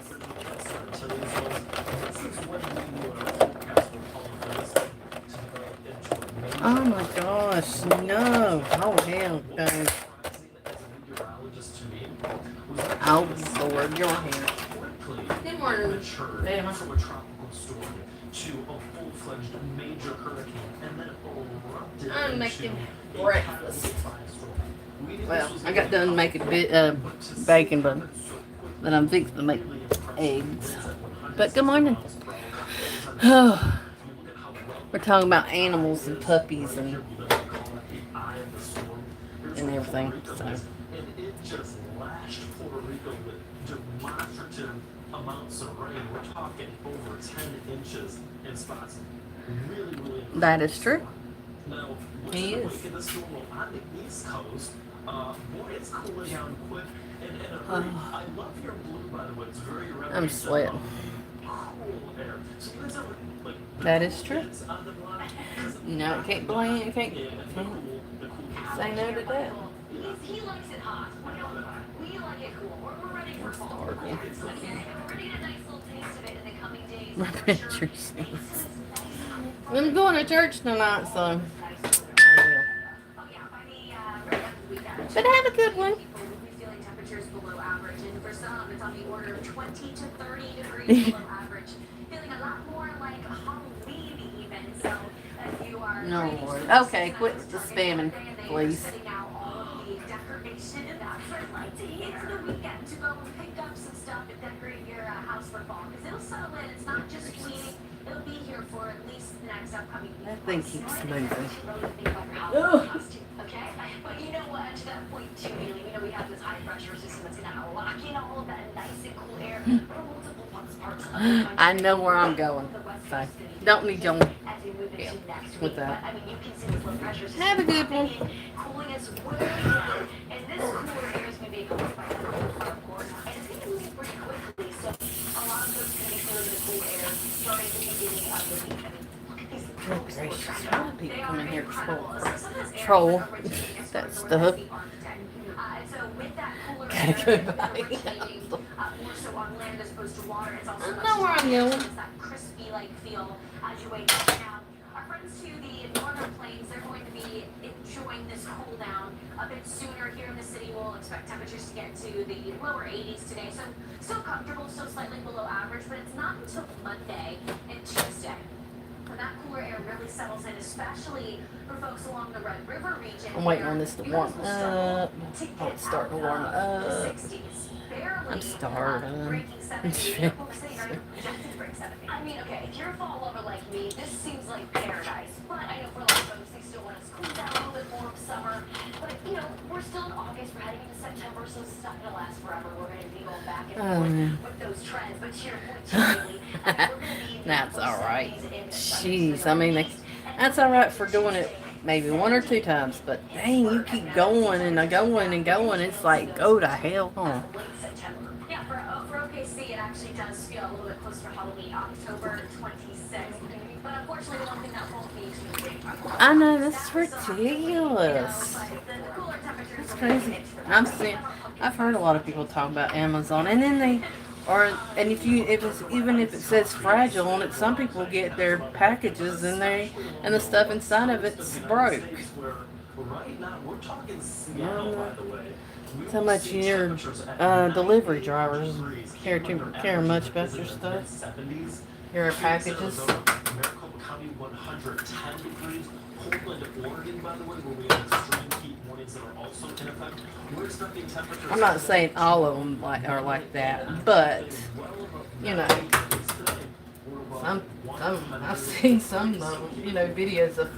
Oh my gosh, no. Oh hell no. Oh Lord, your hand. Good morning. From a tropical storm to a full-fledged major hurricane, and then erupted I'm making into breakfast. Well, I got done making bacon, but then I'm fixing to make eggs. But good morning. Oh, we're talking about animals and puppies and everything. So. lashed Puerto Rico with demonstrative amounts of rain. We're talking over 10 inches in spots. Really, really. That is true. Now, He what's the is. wake of the storm on the East Coast? Boy, it's cooling down quick and in a hurry. I love your blue, by the way. It's very reminiscent I'm sweating. of cool air. So you guys ever, like, That is true. kids on the block? You know, you can't blame, you can't Yeah, the cool kids. say no to that. He likes it hot. We like it cool. We're ready for fall. Hard, yeah. Okay, we're ready to get a nice little taste of it in the coming days. Repentance. For sure. I'm going to church tonight, so I will. Oh yeah, by the weekend. But have a good one. People will be feeling temperatures below average, and for some, it's on the order of 20 to 30 degrees below average. Feeling a lot more like Halloween even. So if you are No, ready to Lord. spend Okay, some quit time the with spamming, Target, they are please. setting out all of the decoration, and that's what I'd like to hit for the weekend to go and pick up some stuff and decorate your house for fall. Because it'll settle in. It's not just cleaning. It'll be here for at least the next upcoming week. That thing keeps moving. Ugh. Okay? But you know what? To that point too, Haley, we know we have this high pressure system that's gonna lock in all of that nice and cool air for multiple parts of the country. I know where I'm going. The West So, Coast city. don't need your As we move into Yeah, next with week. that. But I mean, you can see this low pressure system. Have a good one. Cooling us way down. And this cooler air is gonna be caused by the cold front, of course. And it's gonna be moving pretty quickly. So a lot of folks gonna be feeling the cool air starting at the beginning of the week. I mean, look at these Good gracious. Why do people come in here to troll troll that stuff? So with that cooler Gotta go air, back. we're changing, more so on land as opposed to water. It's also I know where I'm going. It's that crispy like feel as you wake up. Now, our friends to the northern plains, they're going to be enjoying this cool down a bit sooner. Here in the city, we'll expect temperatures to get to the lower 80s today. So still comfortable, still slightly below average, but it's not until Monday and Tuesday when that cooler air really settles in, especially for folks along the Red River region. I'm waiting where on this to you warm guys will struggle up. to Oh, get it's starting to out warm of up. the 60s. Barely, I'm starving. breaking 70. Oklahoma City already projected to break 70. I mean, okay, if you're a fall lover like me, this seems like paradise. But I know for a lot of folks, they still want us to cool down a little bit more of summer. But, you know, we're still in August, we're heading into September, so it's not going to last forever. We're going to be going back and forth with those trends. But to your point, Julie, we're going to be in the That's upper all right. 70s in the Jeez, I mean, that's all right for doing it maybe one or two times, but dang, you keep going and going and going. It's like, go to hell, huh? late September. Yeah, for OKC, it actually does feel a little bit closer to Halloween, October 26th. But unfortunately, the one thing that won't be extremely I know, that's ridiculous. That's Crazy. I've heard a lot of people talk about Amazon, and then and if even if it says fragile on it, some people get their packages and the stuff inside of it's broke. Right now, we're talking Seattle, by the way. So much your delivery drivers care much about your stuff, your packages. Maricopa County, 110 degrees. Portland, Oregon, by the way, where we have extreme heat warnings that are also in effect. We're expecting temperatures. I'm not saying all of them are like that, but you know, I've seen some videos of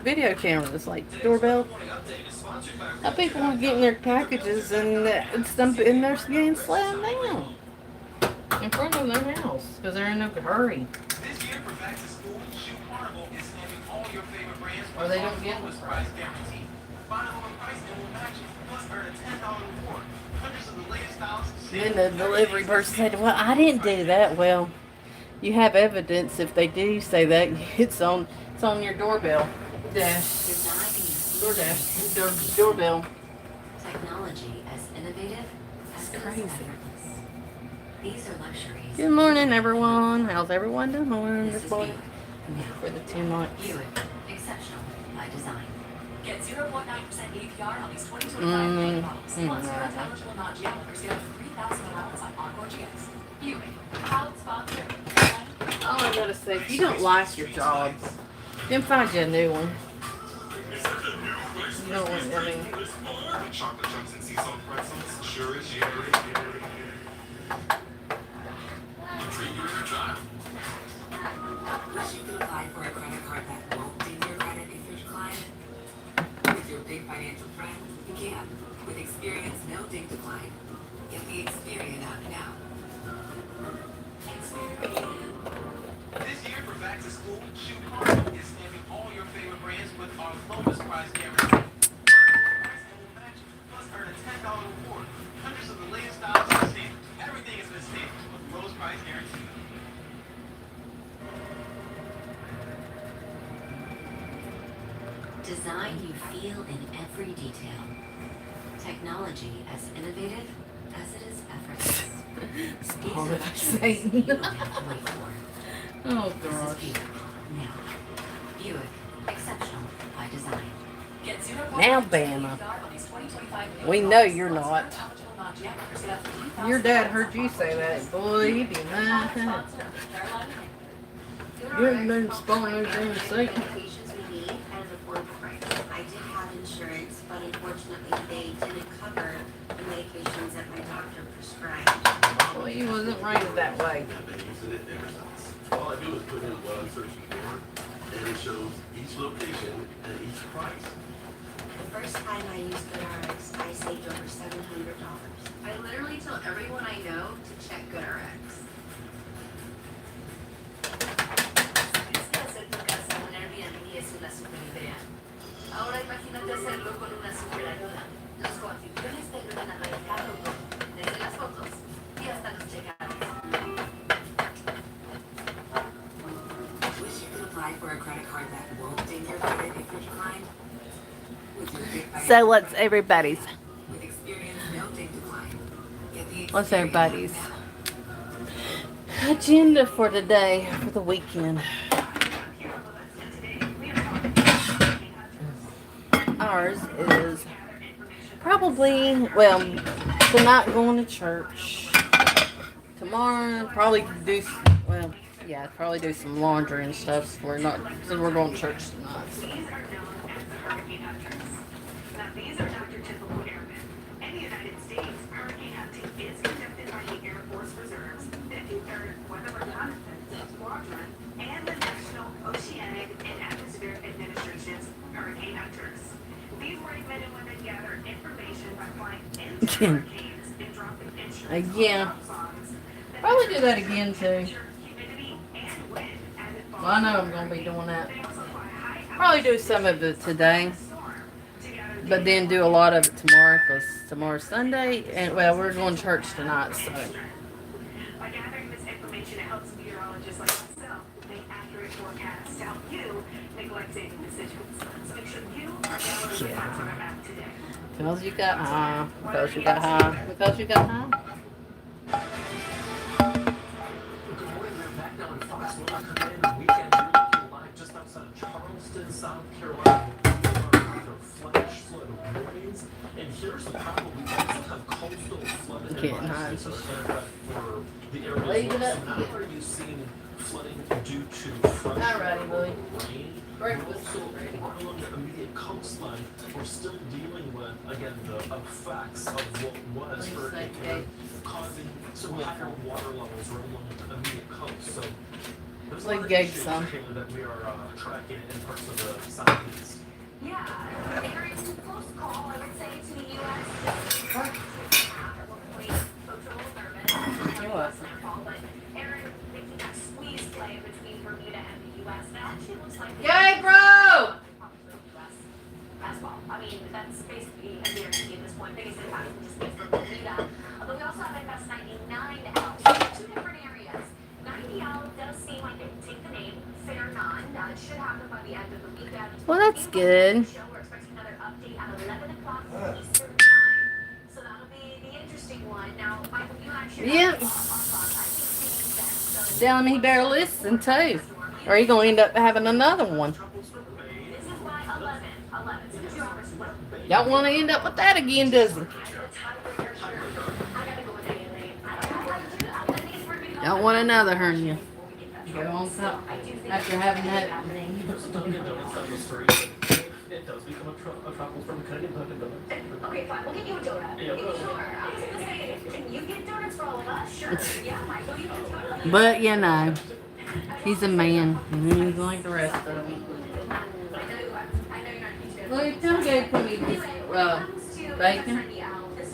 video cameras like doorbell. How people are getting their packages and they're getting slammed down in front of their house because they're in a hurry. This year for back to school, Shoe Carnival is slamming all your favorite brands. Or they don't get lowest price guarantee. Find a lower price and we'll match it. Plus earn a $10 reward. Hundreds of the latest styles. Then the delivery person said, "Well, I didn't do that." Well, you have evidence if they do say that. It's on your doorbell dash. Doorbell. Technology as innovative as Crazy. These are luxuries. Good morning, everyone. How's everyone doing this morning? For the 2 months. Buick, exceptional by design. Get 0.9% APR on these 2025 Mm, models. Plus, current eligible non-GM members get up to $3,000 allowance on Encore GX. Buick, proud sponsor. All I gotta say, if you don't like your job, then find you a new one. You don't want, Chocolate chunks and sea salt pretzels. Sure is you. Treat you as your child. Wish you could apply for a credit card that won't ding your credit if you're declined? With your big financial friend, you can. With experience. experience no dig decline, get the Experian app now. This year for back to school, Shoe Carnival is stamping all your favorite brands with our lowest price guarantee. Price and will match, plus earn a $10 reward. Hundreds of the latest styles are stamped. Everything has been stamped with the lowest price guarantee. Design you feel in every detail. Technology as innovative as it is effortless. These are the choices you don't have to wait for. Oh This is gosh. Buick. Now. Buick. Exceptional by design. Get 0% Now, APR Bama. on these 2025 We new know models. you're Plus, not. eligible non-GM members get up to $3,000 Your dad heard you say that. Boy, he did not. Carolina Panthers. You're no spoilers in the second. Medications we need at an affordable price. I did have insurance, but unfortunately they didn't cover the medications that my doctor prescribed. Well, he wasn't raised that way. I've been using it ever since. All I do is put in what I'm searching for, and it shows each location and each price. The first time I used GoodRx, I saved over $700. I literally tell everyone I know to check GoodRx. Hacer tu casa un Airbnb es una super idea. Ahora imagínate hacerlo con una super ayuda. Los coanfitriones te ayudan a manejarlo todo, desde las fotos y hasta los check-outs. Wish you could apply for a credit card that won't ding your credit if you're declined? With your big bite So what's everybody's? with Experience no dig decline. Get the What's Experian everybody's app now. agenda for today, for the weekend? Ours is probably, well, tonight going to church. Tomorrow, probably do, well, yeah, probably do some laundry and stuff. So we're going to church tonight. So. These are known as the hurricane hunters. Now, these are not your typical airmen. In the United States, hurricane hunting is conducted by the Air Force Reserve's 53rd Weather Reconnaissance Squadron and the National Oceanic and Atmospheric Administration's hurricane hunters. These brave men and women gather information by flying into hurricanes and dropping insurance Yeah. songs. Probably do that again too. Humidity and wind as it falls. Well, I know I'm going to be doing that. They also fly high Probably do some of it today, storm to gather but then do a lot of it tomorrow because tomorrow's Sunday, and well, we're going to church tonight, so. By gathering this information, it helps meteorologists like myself make accurate forecasts to help you make life-saving decisions. So make sure you are downloading the Platform app today. Because you got high, because you got high, because you got high. Good morning, we're back now in Foxville. Our command weekend. You're looking live just outside of Charleston, South Carolina. Either flash flood warnings. And here's the problem. We also have coastal flood Can't advisories hide. for the area. Leave it So up. now are you seeing flooding due to fresh Alrighty, Willie. rain? Breakfast We're also ready. along the immediate coastline. We're still dealing with, again, the effects of what was Please Hurricane say Karen, causing some higher water levels right along the immediate coast. So there's a Like lot of gag issues, some. Taylor, that we are tracking in parts of the southeast. Yeah, Aaron, close call, I would say, to the U.S. At one point, folks are a little nervous. You're welcome. Snowfall, but Aaron making that squeeze play between Bermuda and the U.S. That actually looks like Yay, bro! as well. I mean, that's basically a guarantee at this point. Biggest impact will just be for Bermuda. But we also have MS 99L. So two different areas. 90L does seem like it will take the name. Fair none. It should happen by the end of the weekend. Well, that's good. We're expecting another update at 11 o'clock Eastern time. So that'll be the interesting one. Now, Michael, you actually Yep. Tell him he better listen too, or he gonna end up having another one. This is by 11. So 2 hours left. Don't want to end up with that again, does he? Don't want another hernia. Go on top after having that. There's a Dunkin' Donuts down the street. It does become a trouble from cutting a Dunkin' Donuts. Okay, fine. We'll get you a donut. Yeah, well. Sure. I was gonna say, can you get donuts for all of us? Sure. Yeah, Michael, you can totally. But you know, he's a man, and he's like the rest of them. I know you're not a huge fan. Look, don't go for me this Anyway, when it comes to bacon. MS 90L, this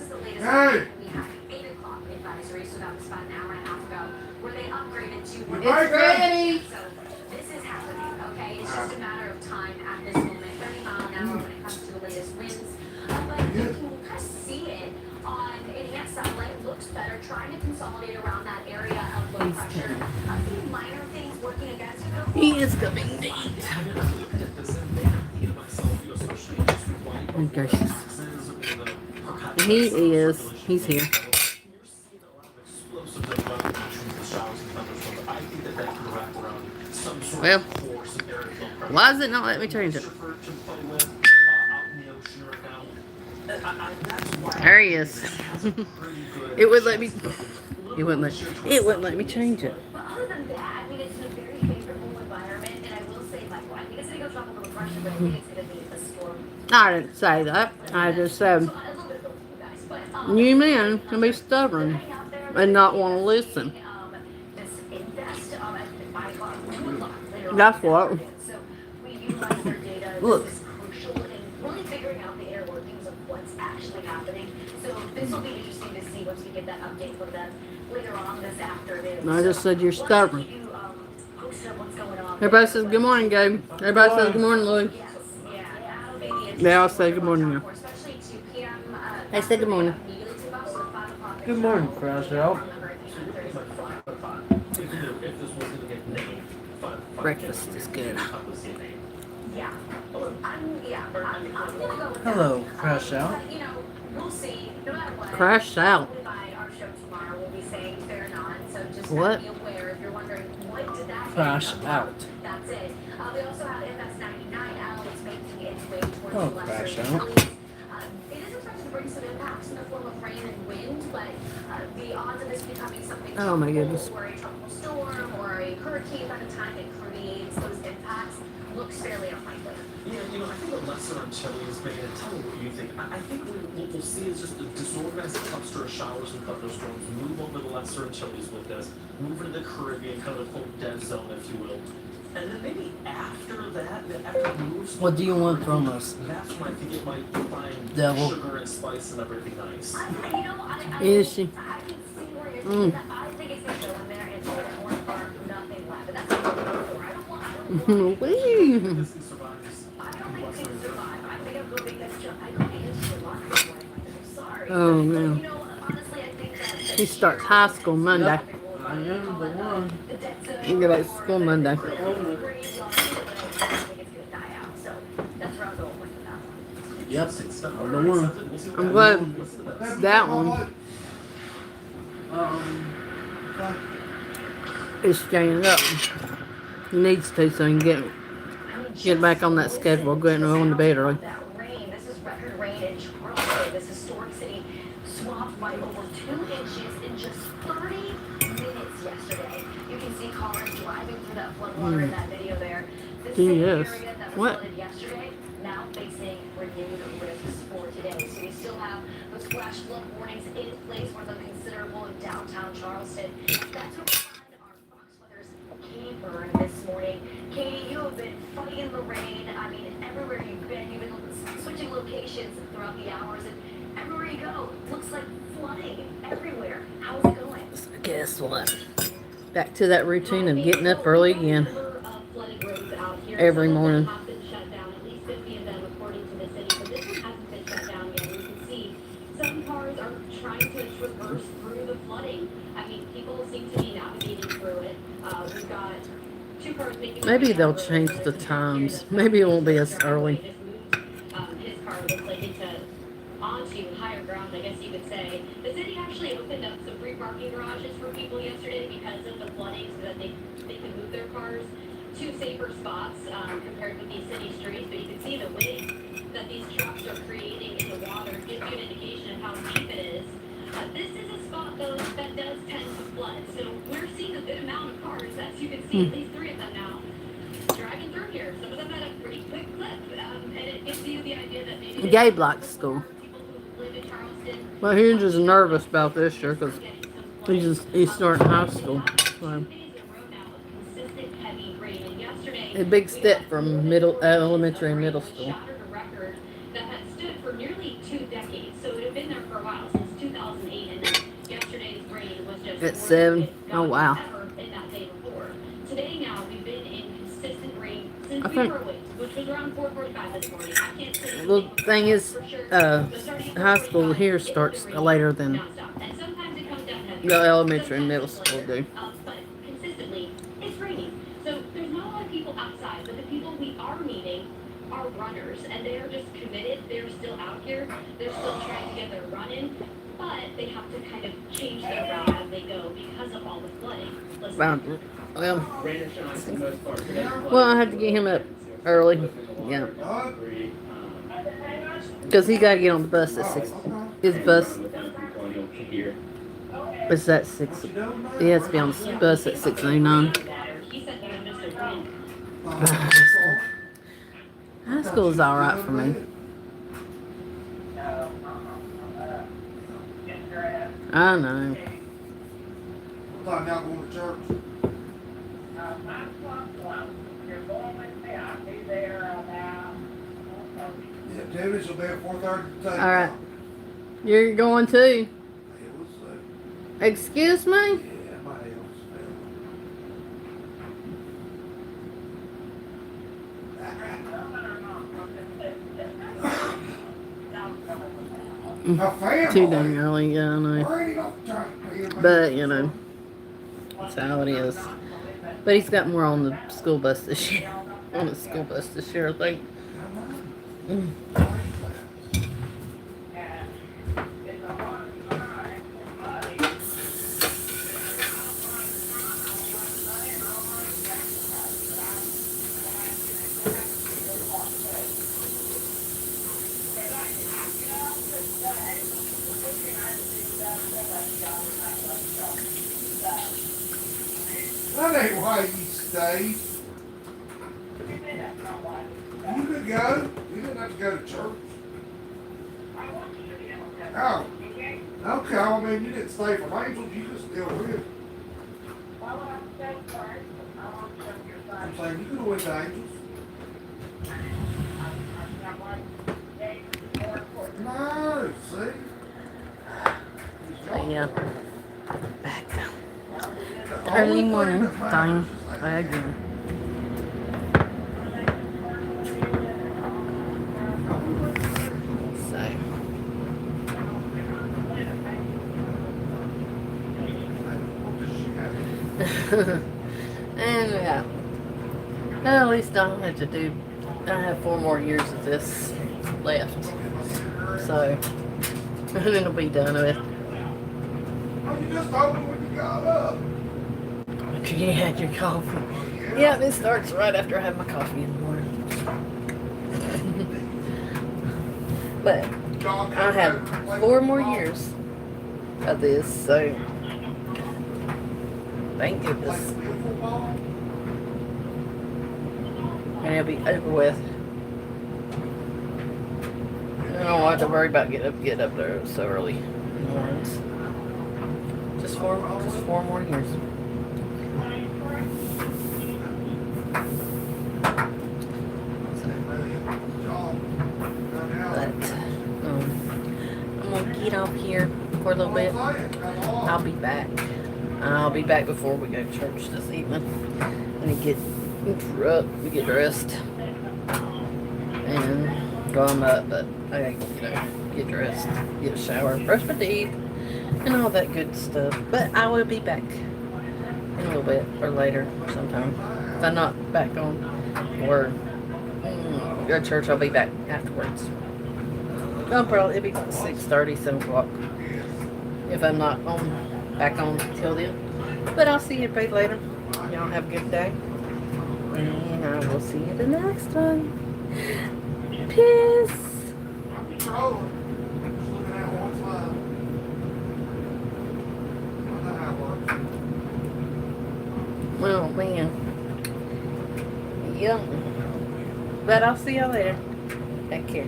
Hey! We had an 8 o'clock advisory, so that was about an hour and a half ago, where they upgraded to It's ready. So this is happening, okay? It's just a matter of time at this moment. 30 mile an hour when it comes to the latest winds. But you can kind of see it on enhanced satellite. It looks better, trying to consolidate around that area of low pressure. A few minor things working against it. He is coming deep. I mean, I looked at this and they thinking to myself, you know, especially just with like Oh, gracious. taxes or the per capita He is. population. He's here. You're seeing a lot of explosive development with showers and thunderstorms. I think that could wrap around some sort Well, of force and area of low why does it not let me change it? pressure to play with out in the ocean right now. That's why There he is. has a pretty good It would let me. chance of It wouldn't let. It wouldn't let me change it. But other than that, I mean, it's a very favorable environment, and I will say, like, well, I think it's going to go drop a little pressure, but I think it's going to be a storm. I didn't say that. I just said So a little bit of both, you guys. But you men can be stubborn and not want to listen. This invest at 5 o'clock, 2 o'clock later on That's this what. afternoon. So we utilize their data. Look. This is crucial in really figuring out the inner workings of what's actually happening. So this will be interesting to see once we get that update from them later on this afternoon. I just said you're So, stubborn. we'll keep you, posted on what's going on. Everybody says good morning, Gabe. Everybody says good morning, Louie. Yes, yeah, that'll be the They all interesting say good morning one now. to watch out for, especially 2 p.m. They say good morning. Immediately to us, so 5 o'clock. Good morning, Crash Out. if this was going to get named. Breakfast is good. Yeah. I'm gonna go with Hello, that. Crash Out. But, you know, we'll see. No matter what. Crash out. Probably by our show tomorrow, we'll be saying fair non. So just What? be aware if you're wondering what did that Crash mean? out. That's it. We also have MS 99 out. It's making its way towards Oh, the lesser crash out. Antilles. It is expected to bring some impacts in the form of rain and wind, but the odds of this becoming something Oh, my tropical goodness. or a tropical storm or a hurricane by the time it creates those impacts looks fairly unlikely. Yeah, you know, I think the lesser Antilles, man, tell me what you think. I think what we'll see is just a disorganized cluster of showers and thunderstorms move over the lesser Antilles with this, move into the Caribbean, kind of the quote dead zone, if you will. And then maybe after that, after it moves, What do you want from us? that's when I think it might find Devil. sugar and spice and everything nice. Is she? I can see where you're Mm. saying that. I think it's going to go in there and hold it more firm, nothing left. But that's what I'm looking for. I don't want Wee. This thing survives. I don't think it's survive. I think I'm going to make that jump. I don't answer a lot of people. I'm sorry. Oh, But, man. you know, honestly, I think that He starts high school Monday. I am the one. You go back to school Monday. Yep, I'm the one. I'm glad that one is staying up. He needs to so he can get back on that schedule, go and go to bed early. That rain, this is record rain in Charleston, this historic city, swamped by over 2 inches in just 30 minutes yesterday. You can see cars driving through that floodwater in that video there. The same Yes. area that was What? flooded yesterday, now facing renewed risks for today. So we still have those flash flood warnings in place for the considerable in downtown Charleston. That's where we find our Fox Weather's Katie Byrne this morning. Katie, you have been fighting the rain. I mean, everywhere you've been switching locations throughout the hours, and everywhere you go, looks like flooding everywhere. How's it going? Guess what? Back to that routine of getting up early again. Every morning. Have been shut down, at least 50 of them according to the city, but this one hasn't been shut down yet. You can see some cars are trying to traverse through the flooding. I mean, people seem to be navigating through it. We've got 2 cars making Maybe they'll change the times. Maybe it won't be as early. His car looks like it's onto higher ground, I guess you could say. The city actually opened up some free parking garages for people yesterday because of the flooding so that they can move their cars to safer spots compared with these city streets. But you can see the wind that these trucks are creating in the water gives you an indication of how deep it is. This is a spot, though, that does tend to flood. So we're seeing a good amount of cars, as you can see, at least 3 of them now, driving through here. Some of them at a pretty quick clip. And it gives you the idea that maybe Gabe likes school. people who live in Charleston Well, he's just nervous about this year because he's starting high school. So, a big step from elementary and middle school. Shattered a record that had stood for nearly 2 decades. So it had been there for a while, since 2000. Yesterday's rain was just At more 7. than Oh, we've wow. ever in that day before. Today now, we've been in consistent rain since I we think- were awake, which was around 4:45 this morning. I can't say The anything thing is, for sure, uh, but starting at high school 4:45, here it's been starts raining later than nonstop. And sometimes it comes down heavy. the elementary and Sometimes middle it's school lighter. do. But consistently, it's raining. So there's not a lot of people outside, but the people we are meeting are runners, and they are just committed. They're still out here. They're still trying to get their run in, but they have to kind of change their route as they go because of all the flooding. Listen. Found, well, I had to get him up early. Yeah. Because he got to get on the bus at 6. His bus is at 6. He has to be on the bus at 6:09. He said he was just a win. High school is alright for me. I know. What time y'all going to church? Yeah, Tiffany's will be at 4:30 today. Alright. You're going too. Yeah, we'll see. Excuse me? Yeah, my house. A family. Too dang early, yeah, I know. Where ain't no time to be in But, you know, that's how it is. But he's got more on the school bus this year. On the school bus this year, I think. That ain't why you stayed. You could go. You didn't have to go to church. Oh. Okay, I mean, you didn't stay from Angels, you just still live. I'm saying, you could have went to Angels. No, see? But yeah. Back. Early morning time again. And yeah. At least I don't have to do. I have 4 more years of this left. So and it'll be done with. Oh, you just told me when you got up. You had your coffee. Yeah, it starts right after I have my coffee in the morning. But I have 4 more years of this, so thank goodness. And it'll be over with. I don't have to worry about getting up there so early in the mornings. Just four more years. I'm gonna get off here for a little bit. I'll be back. I'll be back before we go to church this evening. And get dressed and go on up. But I gotta get dressed, get a shower, brush my teeth, and all that good stuff. But I will be back in a little bit or later sometime. If I'm not back on or go to church, I'll be back afterwards. It'll be about 6:30, 7 o'clock. If I'm not back on till then. But I'll see you later. Y'all have a good day. And I will see you the next one. Peace. Oh man. Yeah. But I'll see y'all later. Take care.